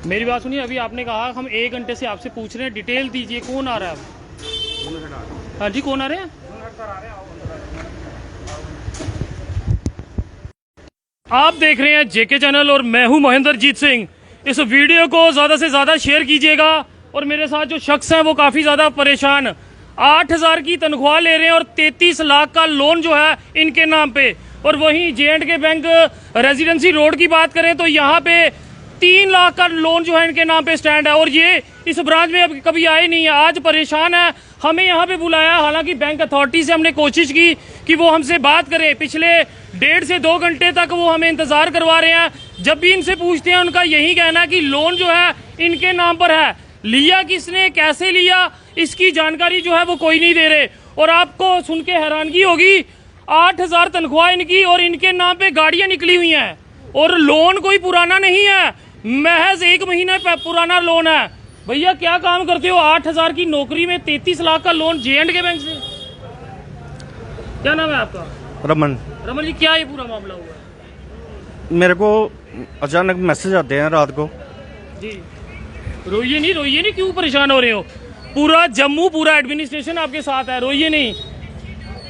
मेरी बात सुनिए, अभी आपने कहा हम 1 घंटे से आपसे पूछ रहे हैं, डिटेल दीजिए, कौन आ रहा है अब? हाँ जी, कौन आ रहे हैं? आप देख रहे हैं जेके चैनल और मैं हूं महेंद्रजीत सिंह। इस वीडियो को ज़्यादा से ज़्यादा शेयर कीजिएगा। और मेरे साथ जो शख्स हैं वो काफ़ी ज़्यादा परेशान, 8,000 की तनख्वाह ले रहे हैं और 33 लाख का लोन जो है इनके नाम पे। और वहीं J&K बैंक रेजिडेंसी रोड की बात करें तो यहाँ पे 3 लाख का लोन जो है इनके नाम पे स्टैंड है। और ये इस ब्रांच में अब कभी आए नहीं है, आज परेशान है। हमें यहाँ पे बुलाया, हालांकि बैंक अथॉरिटी से हमने कोशिश की कि वो हमसे बात करें। पिछले 1.5 से 2 घंटे तक वो हमें इंतजार करवा रहे हैं। जब भी इनसे पूछते हैं उनका यही कहना है कि लोन जो है इनके नाम पर है। लिया किसने, कैसे लिया, इसकी जानकारी जो है वो कोई नहीं दे रहे। और आपको सुन के हैरानगी होगी, 8,000 तनख्वाह इनकी और इनके नाम पे गाड़ियां निकली हुई हैं। और लोन कोई पुराना नहीं है, महज 1 महीना पुराना लोन है। भैया क्या काम करते हो? 8,000 की नौकरी में 33 लाख का लोन J&K बैंक से। क्या नाम है आपका? रमन। रमन जी, क्या ये पूरा मामला हुआ है? मेरे को अचानक मैसेज आते हैं रात को जी। रोइए नहीं, क्यों परेशान हो रहे हो? पूरा जम्मू, पूरा एडमिनिस्ट्रेशन आपके साथ है, रोइए नहीं,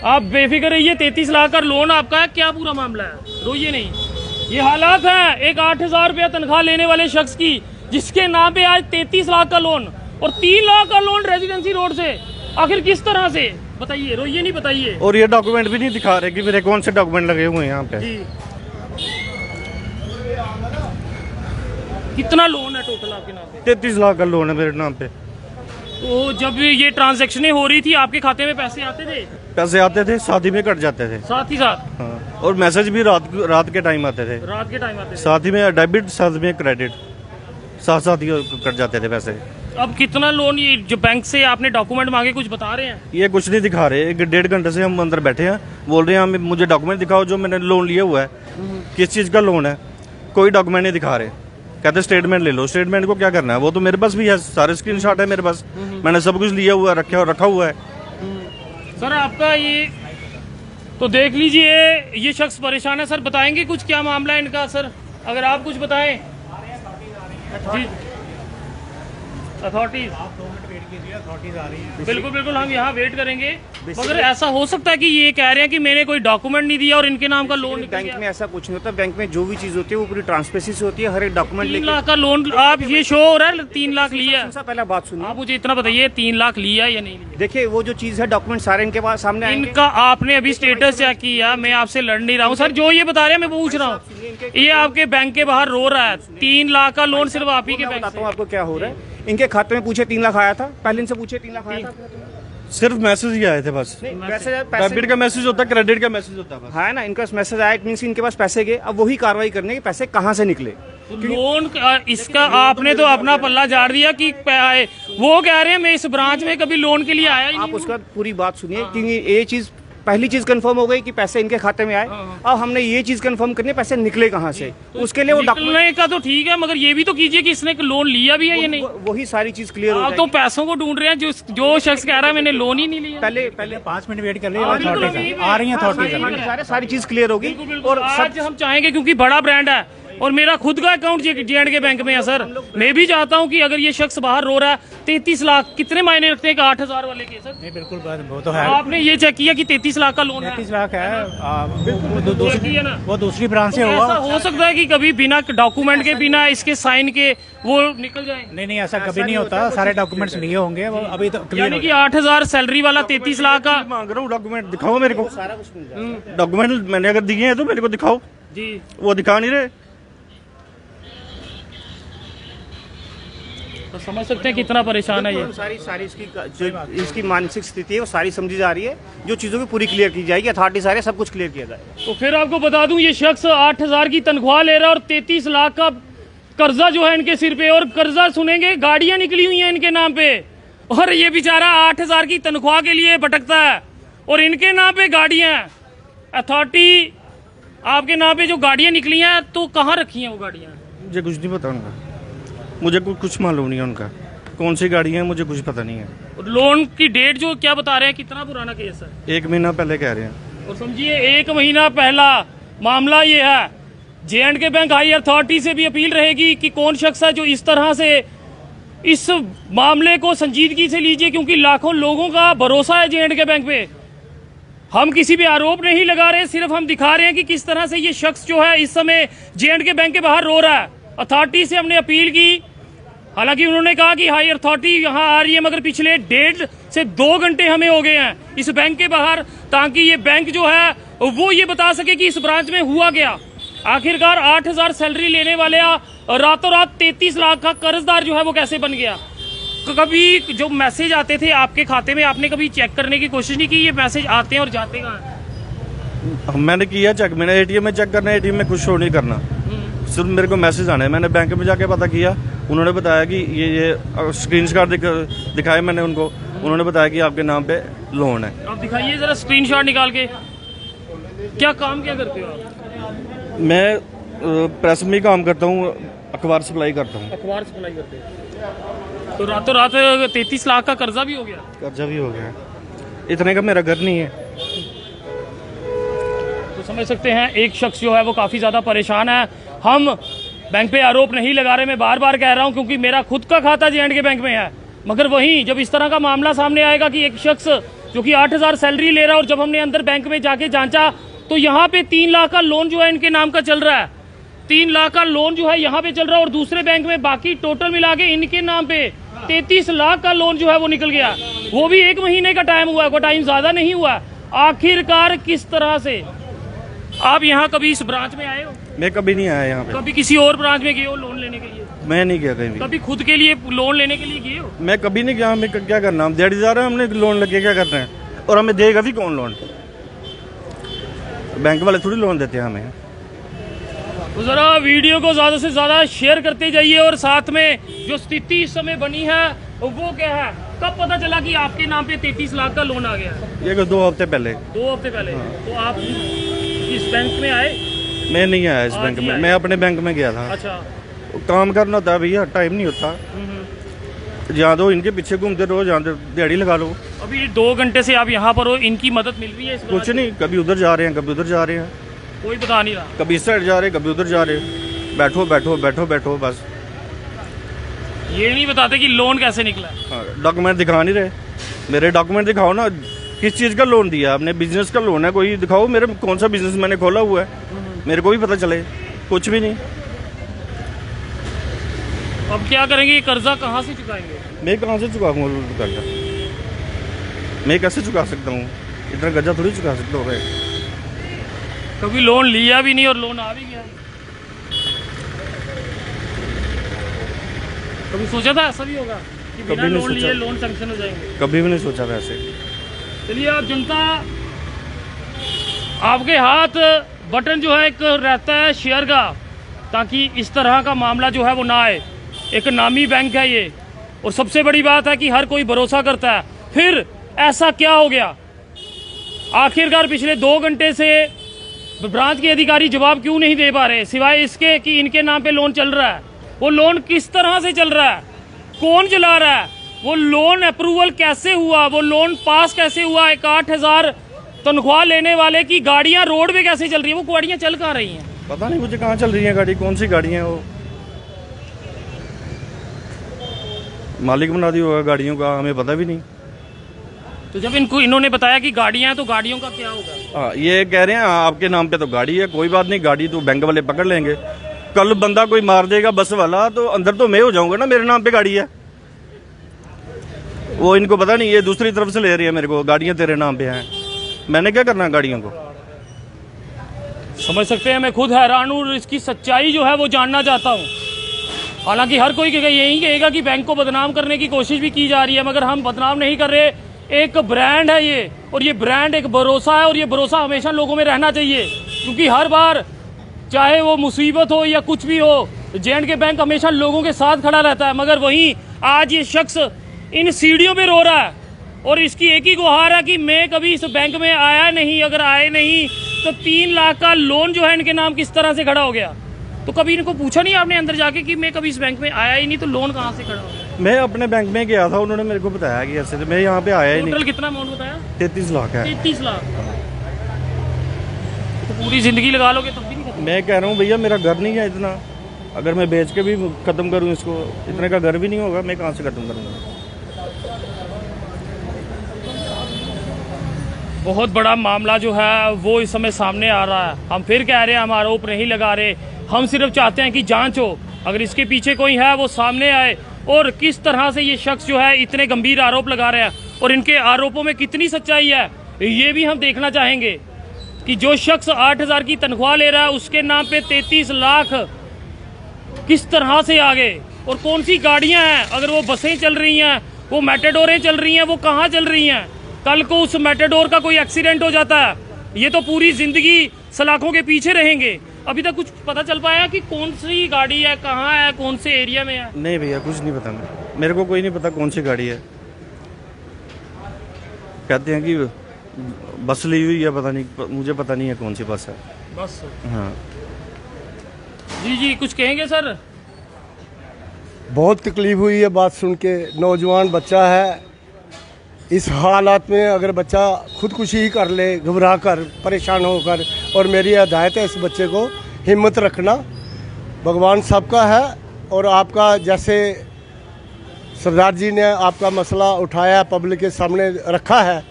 आप बेफिक्र रहिए। 33 लाख का लोन आपका है, क्या पूरा मामला है? रोइए नहीं। ये हालात है एक 8,000 रुपया तनख्वाह लेने वाले शख्स की, जिसके नाम पे आज 33 लाख का लोन और 3 लाख का लोन रेजिडेंसी रोड से। आखिर किस तरह से, बताइए, रोइए नहीं, बताइए। और ये डॉक्यूमेंट भी नहीं दिखा रहे कि मेरे कौन से डॉक्यूमेंट लगे हुए हैं यहाँ पे। जी। कितना लोन है टोटल आपके नाम पे? 33 लाख का लोन है मेरे नाम पे। तो जब ये ट्रांजैक्शनें हो रही थी आपके खाते में पैसे आते थे? पैसे आते थे, साथ ही में कट जाते थे। साथ ही साथ? हाँ। और मैसेज भी रात के टाइम आते थे। रात के टाइम आते थे? साथ ही में डेबिट, साथ में क्रेडिट, साथ ही कट जाते थे पैसे। अब कितना लोन, ये जो बैंक से आपने डॉक्यूमेंट मांगे, कुछ बता रहे हैं? ये कुछ नहीं दिखा रहे। 1-1.5 घंटे से हम अंदर बैठे हैं, बोल रहे हैं मुझे डॉक्यूमेंट दिखाओ जो मैंने लोन लिया हुआ है, किस चीज़ का लोन है। कोई डॉक्यूमेंट नहीं दिखा रहे, कहते स्टेटमेंट ले लो। स्टेटमेंट को क्या करना है, वो तो मेरे पास भी है, सारे स्क्रीनशॉट है मेरे पास, मैंने सब कुछ लिया हुआ है, रखा हुआ है। सर आपका ये तो देख लीजिए, ये शख्स परेशान है। सर बताएंगे कुछ, क्या मामला है इनका? सर अगर आप कुछ बताएं। जी, अथॉरिटीज, आप 2 मिनट वेट कीजिए, अथॉरिटीज आ रही हैं। बिल्कुल हम यहाँ वेट करेंगे। मगर ऐसा हो सकता है कि ये कह रहे हैं कि मैंने कोई डॉक्यूमेंट नहीं दिया और इनके नाम का लोन निकल बैंक गया। में ऐसा कुछ नहीं होता। बैंक में जो भी चीज होती है वो पूरी ट्रांसपेरेंसी से होती है। हर एक डॉक्यूमेंट 3 लाख का लोन आप, ये शो हो रहा है 3 लाख लिया। पहला बात सुनिए, आप मुझे इतना बताइए, 3 लाख लिया या नहीं लिया? देखिए वो जो चीज है, डॉक्यूमेंट सारे इनके पास सामने आएंगे। इनका आपने अभी स्टेटस चेक किया? मैं आपसे लड़ नहीं रहा हूँ सर, जो ये बता रहे हैं मैं पूछ रहा हूँ। ये आपके बैंक के बाहर रो रहा है, 3 लाख का लोन सिर्फ आप ही के बैंक बताता से। हूँ आपको क्या हो रहा है। इनके खाते में पूछे 3 लाख आया था, पहले इनसे पूछे 3 लाख आया था। सिर्फ मैसेज ही आए थे बस। डेबिट का मैसेज होता है, क्रेडिट का मैसेज होता है बस। है ना, इनका मैसेज आया, इट मींस इनके पास पैसे गए। अब वही कार्रवाई करने के पैसे कहाँ से निकले। लोन इसका आपने तो अपना पल्ला झाड़ दिया कि आए। वो कह रहे हैं मैं इस ब्रांच में कभी लोन के लिए आया ही नहीं। आप उसका पूरी बात सुनिए, क्योंकि ये चीज, पहली चीज कंफर्म हो गई कि पैसे इनके खाते में आए। अब हमने ये चीज कंफर्म करनी है पैसे निकले कहाँ से, उसके लिए वो निकलने का तो ठीक है, मगर ये भी तो कीजिए कि इसने लोन लिया भी है या नहीं। वही सारी चीज क्लियर हो आप तो पैसों को ढूंढ रहे हैं, जो शख्स कह रहा है मैंने लोन ही नहीं लिया। पहले 5 मिनट वेट कर रही है, आ रही है, सारी चीज क्लियर होगी। और आज हम चाहेंगे, क्योंकि बड़ा ब्रांड है और मेरा खुद का अकाउंट J&K बैंक में है सर, मैं भी चाहता हूं कि अगर ये शख्स बाहर रो रहा है, 33 लाख कितने मायने रखते हैं 8,000 वाले के? सर नहीं, बिल्कुल वो तो है। आपने ये चेक किया कि 33 लाख का लोन है? 33 लाख है। वो दूसरी ब्रांच से ऐसा हो सकता है कि कभी बिना डॉक्यूमेंट के, बिना इसके साइन के वो निकल जाए? नहीं, ऐसा कभी नहीं होता। सारे डॉक्यूमेंट्स लिए होंगे, वो अभी तो यानी कि 8,000 सैलरी वाला 33 लाख का मांग रहा हूँ, डॉक्यूमेंट दिखाओ मेरे को। सारा कुछ डॉक्यूमेंट मैंने अगर दिए हैं तो मेरे को दिखाओ जी। वो दिखा नहीं रहे। तो समझ सकते हैं कितना परेशान है ये। सारी इसकी मानसिक स्थिति है वो सारी समझी जा रही है। जो चीज़ों की पूरी क्लियर की जाएगी, अथॉरिटी सारे सब कुछ क्लियर किया जाए। तो फिर आपको बता दूं, ये शख्स 8,000 की तनख्वाह ले रहा है और 33 लाख का कर्जा जो है इनके सिर पे। और कर्जा सुनेंगे, गाड़ियां निकली हुई हैं इनके नाम पे, और ये बेचारा 8,000 की तनख्वाह के लिए भटकता है और इनके नाम पे गाड़ियां। अथॉरिटी आपके नाम पे जो गाड़ियां निकली हैं, तो कहाँ रखी हैं वो गाड़ियां? मुझे कुछ नहीं पता उनका, मुझे कुछ मालूम नहीं है उनका, कौन सी गाड़ी है मुझे कुछ पता नहीं है। लोन की डेट जो क्या बता रहे हैं, कितना पुराना केस है? 1 महीना पहले कह रहे हैं। और समझिए 1 महीना पहला मामला ये है। J&K बैंक हाई अथॉरिटी से भी अपील रहेगी कि कौन शख्स है जो इस तरह से इस मामले को संजीदगी से लीजिए, क्योंकि लाखों लोगों का भरोसा है J&K बैंक पे। हम किसी भी आरोप नहीं लगा रहे, सिर्फ हम दिखा रहे हैं कि किस तरह से ये शख्स जो है इस समय J&K बैंक के बाहर रो रहा है। अथॉरिटी से हमने अपील की, हालांकि उन्होंने कहा कि हाई अथॉरिटी यहाँ आ रही है, मगर पिछले 1.5 से 2 घंटे हमें हो गए हैं इस बैंक के बाहर, ताकि ये बैंक जो है वो ये बता सके कि इस ब्रांच में हुआ क्या। आखिरकार 8,000 सैलरी लेने वाले रातों रात 33 लाख का कर्जदार जो है वो कैसे बन गया। कभी जो मैसेज आते थे आपके खाते में, आपने कभी चेक करने की कोशिश नहीं की ये मैसेज आते हैं और जाते कहाँ हैं? मैंने किया चेक, मैंने एटीएम में चेक करना है, एटीएम में कुछ शो नहीं करना, सिर्फ मेरे को मैसेज आना है। मैंने बैंक में जाके पता किया, उन्होंने बताया कि ये स्क्रीनशॉट दिखाए मैंने उनको, उन्होंने बताया कि आपके नाम पे लोन है। आप दिखाइए जरा स्क्रीनशॉट निकाल के। क्या काम क्या करते हो आप? मैं प्रेस में काम करता हूँ, अखबार सप्लाई करता हूँ। अखबार सप्लाई करते हैं, तो रातों रात 33 लाख का कर्जा भी हो गया। कर्जा भी हो गया, इतने का मेरा घर नहीं है। तो समझ सकते हैं एक शख्स जो है वो काफ़ी ज़्यादा परेशान है। हम बैंक पे आरोप नहीं लगा रहे, मैं बार बार कह रहा हूं, क्योंकि मेरा खुद का खाता J&K बैंक में है। मगर वहीं जब इस तरह का मामला सामने आएगा कि एक शख्स जो कि 8,000 सैलरी ले रहा है, और जब हमने अंदर बैंक में जाके जांचा तो यहाँ पे 3 लाख का लोन जो है इनके नाम का चल रहा है। 3 लाख का लोन जो है यहाँ पे चल रहा है, और दूसरे बैंक में बाकी टोटल मिला के इनके नाम पे 33 लाख का लोन जो है वो निकल गया। वो भी 1 महीने का टाइम हुआ है, कोई टाइम ज्यादा नहीं हुआ। आखिरकार किस तरह से आप यहाँ कभी इस ब्रांच में आए हो? मैं कभी नहीं आया यहाँ पे। कभी किसी और ब्रांच में गए हो लोन लेने के लिए? मैं नहीं गया कहीं भी। कभी खुद के लिए लोन लेने के लिए गए हो? मैं कभी नहीं गया। हमें क्या करना, हम दिहाड़ी जा रहे हैं, हमने लोन लगे क्या कर रहे हैं, और हमें देगा भी कौन लोन? बैंक वाले थोड़ी लोन देते हैं हमें। तो जरा वीडियो को ज़्यादा से ज़्यादा शेयर करते जाइए, और साथ में जो स्थिति इस समय बनी है वो क्या है, कब पता चला कि आपके नाम पे 33 लाख का लोन आ गया? ये 2 हफ्ते पहले। 2 हफ्ते पहले। तो आप इस बैंक में आए? मैं नहीं आया इस बैंक में, मैं अपने बैंक में गया था। अच्छा। काम करना होता है भैया, टाइम नहीं होता। जहाँ दो इनके पीछे घूमते रहो, जहाँ दिहाड़ी लगा लो। अभी 2 घंटे से आप यहाँ पर हो, इनकी मदद मिल रही है? कुछ नहीं, कभी उधर जा रहे हैं, कभी उधर जा रहे हैं, कोई बता नहीं रहा। कभी इस साइड जा रहे हैं, कभी उधर जा रहे हैं। बैठो बैठो बैठो बैठो बस। ये नहीं बताते कि लोन कैसे निकला है। डॉक्यूमेंट दिखा नहीं रहे। मेरे डॉक्यूमेंट दिखाओ ना, किस चीज़ का लोन दिया आपने? बिजनेस का लोन है कोई? दिखाओ मेरे, कौन सा बिजनेस मैंने खोला हुआ है, मेरे को भी पता चले। कुछ भी नहीं। अब क्या करेंगे? ये कर्जा कहाँ से चुकाएंगे? मैं कहाँ से चुकाऊंगा कर्जा? मैं कैसे चुका सकता हूँ? इतना कर्जा थोड़ी चुका सकता हूँ मैं। कभी लोन लिया भी नहीं और लोन आ भी गया। कभी सोचा था ऐसा भी होगा कि बिना लोन लिए लोन सैंक्शन हो जाएंगे? कभी भी नहीं सोचा था ऐसे। चलिए, आप जनता, आपके हाथ बटन जो है एक रहता है शेयर का, ताकि इस तरह का मामला जो है वो ना आए। एक नामी बैंक है ये, और सबसे बड़ी बात है कि हर कोई भरोसा करता है। फिर ऐसा क्या हो गया? आखिरकार पिछले 2 घंटे से ब्रांच के अधिकारी जवाब क्यों नहीं दे पा रहे, सिवाय इसके कि इनके नाम पे लोन चल रहा है। वो लोन किस तरह से चल रहा है, कौन चला रहा है, वो लोन अप्रूवल कैसे हुआ, वो लोन पास कैसे हुआ? एक 8,000 तनख्वाह लेने वाले की गाड़ियां रोड पे कैसे चल रही है? वो गाड़ियां चल कहाँ रही हैं? पता नहीं मुझे कहाँ चल रही है गाड़ी, कौन सी गाड़ी है वो? मालिक बना दी होगा गाड़ियों का, हमें पता भी नहीं। तो जब इनको इन्होंने बताया कि गाड़ियां हैं, तो गाड़ियों का क्या होगा? हाँ, ये कह रहे हैं आपके नाम पे तो गाड़ी है। कोई बात नहीं, गाड़ी तो बैंक वाले पकड़ लेंगे। कल बंदा कोई मार देगा बस वाला, तो अंदर तो मैं हो जाऊंगा ना, मेरे नाम पे गाड़ी है। वो इनको पता नहीं, ये दूसरी तरफ से ले रही है मेरे को, गाड़ियां तेरे नाम पे हैं। मैंने क्या करना है गाड़ियों को? समझ सकते हैं, मैं खुद हैरान हूँ, इसकी सच्चाई जो है वो जानना चाहता हूँ। हालांकि हर कोई यही कहेगा कि बैंक को बदनाम करने की कोशिश भी की जा रही है, मगर हम बदनाम नहीं कर रहे। एक ब्रांड है ये, और ये ब्रांड एक भरोसा है, और ये भरोसा हमेशा लोगों में रहना चाहिए, क्योंकि हर बार चाहे वो मुसीबत हो या कुछ भी हो, J&K बैंक हमेशा लोगों के साथ खड़ा रहता है। मगर वहीं आज ये शख्स इन सीढ़ियों पे रो रहा है, और इसकी एक ही गुहार है कि मैं कभी इस बैंक में आया नहीं। अगर आए नहीं तो 3 लाख का लोन जो है इनके नाम किस तरह से खड़ा हो गया? तो कभी इनको पूछा नहीं आपने अंदर जाके कि मैं कभी इस बैंक में आया ही नहीं, तो लोन कहाँ से खड़ा हो गया? मैं अपने बैंक में गया था, उन्होंने मेरे को बताया कि ऐसे मैं यहाँ पे आया ही नहीं। टोटल कितना अमाउंट बताया? 33 लाख है। 33 लाख। तो पूरी जिंदगी लगा लोगे तब भी नहीं खत्म? मैं कह रहा हूँ भैया मेरा घर नहीं है इतना, अगर मैं बेच के भी ख़त्म करूँ इसको, इतने का घर भी नहीं होगा, मैं कहाँ से ख़त्म करूँगा। बहुत बड़ा मामला जो है वो इस समय सामने आ रहा है। हम फिर कह रहे हैं, हम आरोप नहीं लगा रहे, हम सिर्फ चाहते हैं कि जांच हो, अगर इसके पीछे कोई है वो सामने आए, और किस तरह से ये शख्स जो है इतने गंभीर आरोप लगा रहे हैं और इनके आरोपों में कितनी सच्चाई है ये भी हम देखना चाहेंगे कि जो शख्स 8,000 की तनख्वाह ले रहा है उसके नाम पे 33 लाख किस तरह से आ गए, और कौन सी गाड़ियां हैं, अगर वो बसें चल रही हैं, वो मेटाडोरें चल रही हैं, वो कहाँ चल रही हैं। कल को उस मेटाडोर का कोई एक्सीडेंट हो जाता है, ये तो पूरी जिंदगी सलाखों के पीछे रहेंगे। अभी तक कुछ पता चल पाया कि कौन सी गाड़ी है, कहाँ है, कौन से एरिया में है? नहीं भैया कुछ नहीं पता, मेरे को कोई नहीं पता कौन सी गाड़ी है। कहते हैं कि बस ली हुई है, पता नहीं, मुझे पता नहीं है कौन सी बस है। बस हाँ जी जी, कुछ कहेंगे सर? बहुत तकलीफ हुई है बात सुन के। नौजवान बच्चा है, इस हालात में अगर बच्चा खुदकुशी ही कर ले घबरा कर, परेशान होकर, और मेरी हिदायत है इस बच्चे को हिम्मत रखना, भगवान सबका है। और आपका जैसे सरदार जी ने आपका मसला उठाया, पब्लिक के सामने रखा है,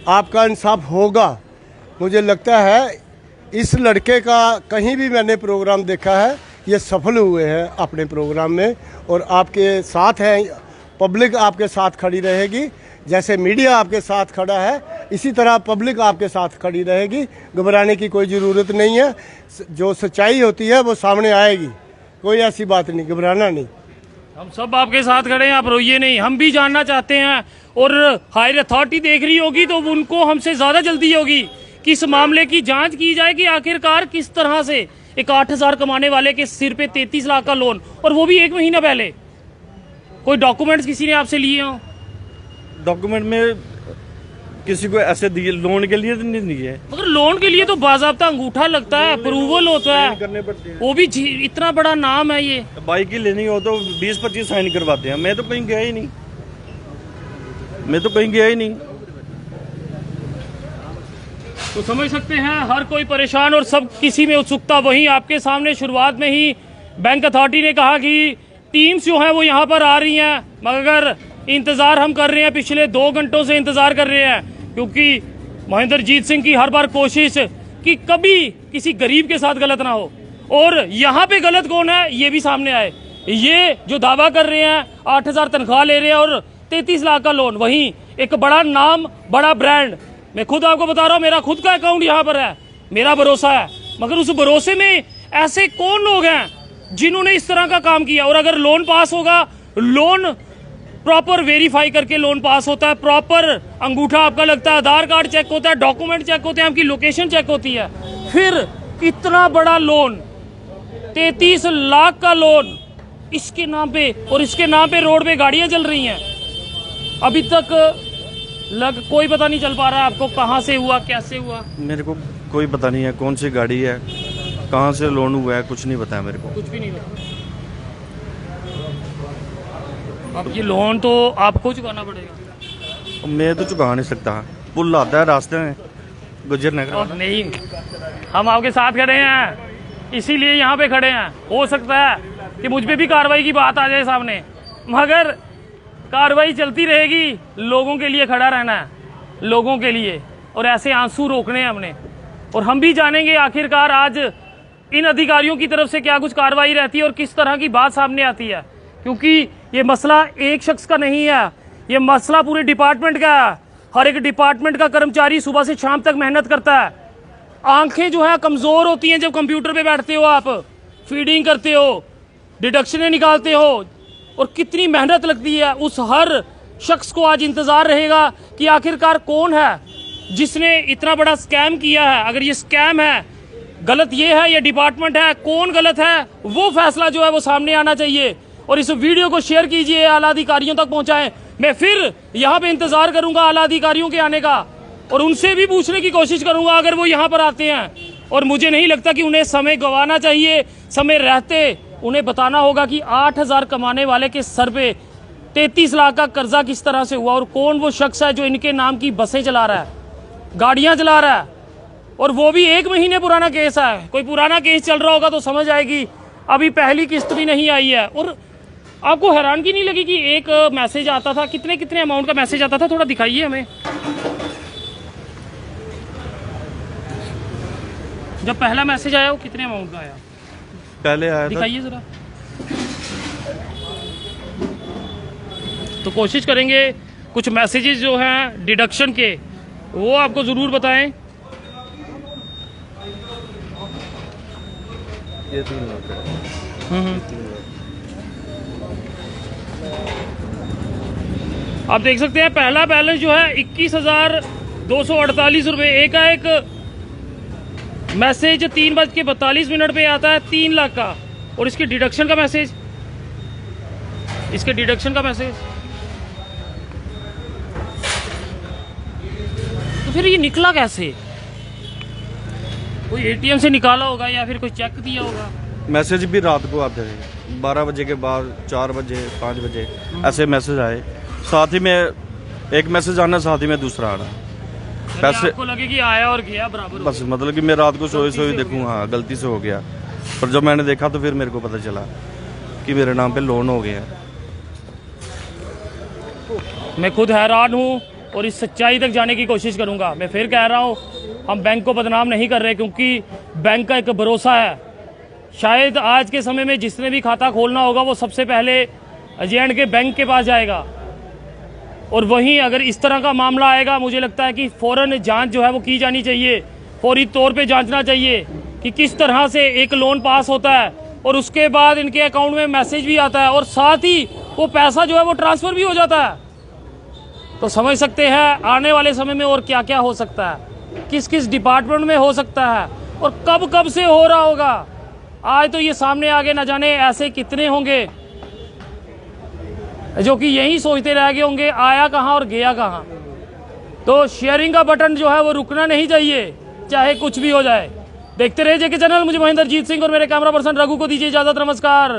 आपका इंसाफ होगा। मुझे लगता है इस लड़के का कहीं भी मैंने प्रोग्राम देखा है, ये सफल हुए हैं अपने प्रोग्राम में, और आपके साथ हैं, पब्लिक आपके साथ खड़ी रहेगी। जैसे मीडिया आपके साथ खड़ा है, इसी तरह पब्लिक आपके साथ खड़ी रहेगी। घबराने की कोई ज़रूरत नहीं है, जो सच्चाई होती है वो सामने आएगी, कोई ऐसी बात नहीं, घबराना नहीं। हम सब आपके साथ खड़े हैं, आप रोइए नहीं। हम भी जानना चाहते हैं, और हायर अथॉरिटी देख रही होगी तो उनको हमसे ज़्यादा जल्दी होगी कि इस मामले की जांच की जाए कि आखिरकार किस तरह से एक 8,000 कमाने वाले के सिर पे 33 लाख का लोन, और वो भी 1 महीना पहले। कोई डॉक्यूमेंट्स किसी ने आपसे लिए हों? डॉक्यूमेंट में किसी को ऐसे दिए लोन के लिए तो नहीं दिए, मगर लोन के लिए तो बाज़ाब्ता अंगूठा लगता है, अप्रूवल होता है, करने पड़ते हैं। वो भी इतना बड़ा नाम है ये। बाइक की लेनी हो तो 20-25 साइन करवाते हैं। मैं तो कहीं गया ही नहीं, मैं तो कहीं गया ही नहीं। तो समझ सकते हैं हर कोई परेशान और सब किसी में उत्सुकता। वहीं आपके सामने शुरुआत में ही बैंक अथॉरिटी ने कहा कि टीम्स जो हैं वो यहाँ पर आ रही हैं, मगर इंतज़ार हम कर रहे हैं, पिछले 2 घंटों से इंतज़ार कर रहे हैं, क्योंकि महेंद्रजीत सिंह की हर बार कोशिश कि कभी किसी गरीब के साथ गलत ना हो, और यहाँ पे गलत कौन है ये भी सामने आए। ये जो दावा कर रहे हैं 8,000 तनख्वाह ले रहे हैं और 33 लाख का लोन, वहीं एक बड़ा नाम, बड़ा ब्रांड, मैं खुद आपको बता रहा हूँ, मेरा खुद का अकाउंट यहाँ पर है, मेरा भरोसा है, मगर उस भरोसे में ऐसे कौन लोग हैं जिन्होंने इस तरह का काम किया। और अगर लोन पास होगा, लोन प्रॉपर वेरीफाई करके लोन पास होता है, प्रॉपर अंगूठा आपका लगता है, आधार कार्ड चेक होता है, डॉक्यूमेंट चेक होते हैं, आपकी लोकेशन चेक होती है, फिर इतना बड़ा लोन 33 लाख का लोन इसके नाम पे, और इसके नाम पे रोड पे गाड़ियां चल रही हैं। अभी तक कोई पता नहीं चल पा रहा है आपको कहां से हुआ, कैसे हुआ? मेरे को कोई पता नहीं है कौन सी गाड़ी है, कहाँ से लोन हुआ है, कुछ नहीं पता है मेरे को, कुछ भी नहीं पता। अब ये लोन तो आपको चुकाना पड़ेगा। मैं तो चुका नहीं सकता। पुल आता है रास्ते में गुजर नगर। नहीं, हम आपके साथ खड़े हैं, इसीलिए यहाँ पे खड़े हैं। हो सकता है कि मुझ पे भी कार्रवाई की बात आ जाए सामने, मगर कार्रवाई चलती रहेगी। लोगों के लिए खड़ा रहना है, लोगों के लिए, और ऐसे आंसू रोकने हैं हमने। और हम भी जानेंगे आखिरकार आज इन अधिकारियों की तरफ से क्या कुछ कार्रवाई रहती है और किस तरह की बात सामने आती है, क्योंकि ये मसला एक शख्स का नहीं है, ये मसला पूरे डिपार्टमेंट का है। हर एक डिपार्टमेंट का कर्मचारी सुबह से शाम तक मेहनत करता है। आंखें जो है कमज़ोर होती हैं जब कंप्यूटर पे बैठते हो, आप फीडिंग करते हो, डिडक्शनें निकालते हो, और कितनी मेहनत लगती है। उस हर शख्स को आज इंतज़ार रहेगा कि आखिरकार कौन है जिसने इतना बड़ा स्कैम किया है। अगर ये स्कैम है, गलत ये है, ये डिपार्टमेंट है, कौन गलत है, वो फैसला जो है वो सामने आना चाहिए। और इस वीडियो को शेयर कीजिए, आला अधिकारियों तक पहुंचाएं। मैं फिर यहाँ पे इंतजार करूंगा आला अधिकारियों के आने का, और उनसे भी पूछने की कोशिश करूंगा अगर वो यहाँ पर आते हैं। और मुझे नहीं लगता कि उन्हें समय गंवाना चाहिए, समय रहते उन्हें बताना होगा कि 8,000 कमाने वाले के सर पे 33 लाख का कर्जा किस तरह से हुआ, और कौन वो शख्स है जो इनके नाम की बसें चला रहा है, गाड़ियां चला रहा है। और वो भी 1 महीने पुराना केस है। कोई पुराना केस चल रहा होगा तो समझ आएगी, अभी पहली किस्त भी नहीं आई है। और आपको हैरानगी नहीं लगी कि एक मैसेज आता था, कितने कितने अमाउंट का मैसेज आता था? थोड़ा दिखाइए हमें। जब पहला मैसेज आया वो कितने अमाउंट का आया? पहले आया था दिखाइए जरा। तो कोशिश करेंगे कुछ मैसेजेस जो हैं डिडक्शन के वो आपको जरूर बताएं। ये 3 लाख है। आप देख सकते हैं पहला बैलेंस जो है 21,248 रुपये। एकाएक मैसेज 3:42 पे आता है 3 लाख का। और इसके डिडक्शन का मैसेज, इसके डिडक्शन का मैसेज, तो फिर ये निकला कैसे? कोई एटीएम से निकाला होगा या फिर कोई चेक दिया होगा? मैसेज भी रात को आते थे, 12 बजे के बाद, 4 बजे, 5 बजे ऐसे मैसेज आए। साथ ही में एक मैसेज आना, साथ ही में दूसरा आना। पैसे आपको लगे कि आया और गया बराबर हो बस, मतलब कि मैं रात को सोए देखूँ, हाँ गलती से हो गया। पर जब मैंने देखा तो फिर मेरे को पता चला कि मेरे नाम पे लोन हो गया। मैं खुद हैरान हूँ और इस सच्चाई तक जाने की कोशिश करूँगा। मैं फिर कह रहा हूँ, हम बैंक को बदनाम नहीं कर रहे, क्योंकि बैंक का एक भरोसा है। शायद आज के समय में जिसने भी खाता खोलना होगा वो सबसे पहले J&K बैंक के पास जाएगा। और वहीं अगर इस तरह का मामला आएगा, मुझे लगता है कि फ़ौरन जांच जो है वो की जानी चाहिए। फौरी तौर पे जांचना चाहिए कि किस तरह से एक लोन पास होता है और उसके बाद इनके अकाउंट में मैसेज भी आता है और साथ ही वो पैसा जो है वो ट्रांसफ़र भी हो जाता है। तो समझ सकते हैं आने वाले समय में और क्या क्या हो सकता है, किस किस डिपार्टमेंट में हो सकता है और कब कब से हो रहा होगा। आज तो ये सामने आगे, न जाने ऐसे कितने होंगे जो कि यही सोचते रह गए होंगे आया कहाँ और गया कहाँ। तो शेयरिंग का बटन जो है वो रुकना नहीं चाहिए, चाहे कुछ भी हो जाए। देखते रहिए JK चैनल। मुझे महेंद्रजीत सिंह और मेरे कैमरा पर्सन रघु को दीजिए इजाजत। नमस्कार।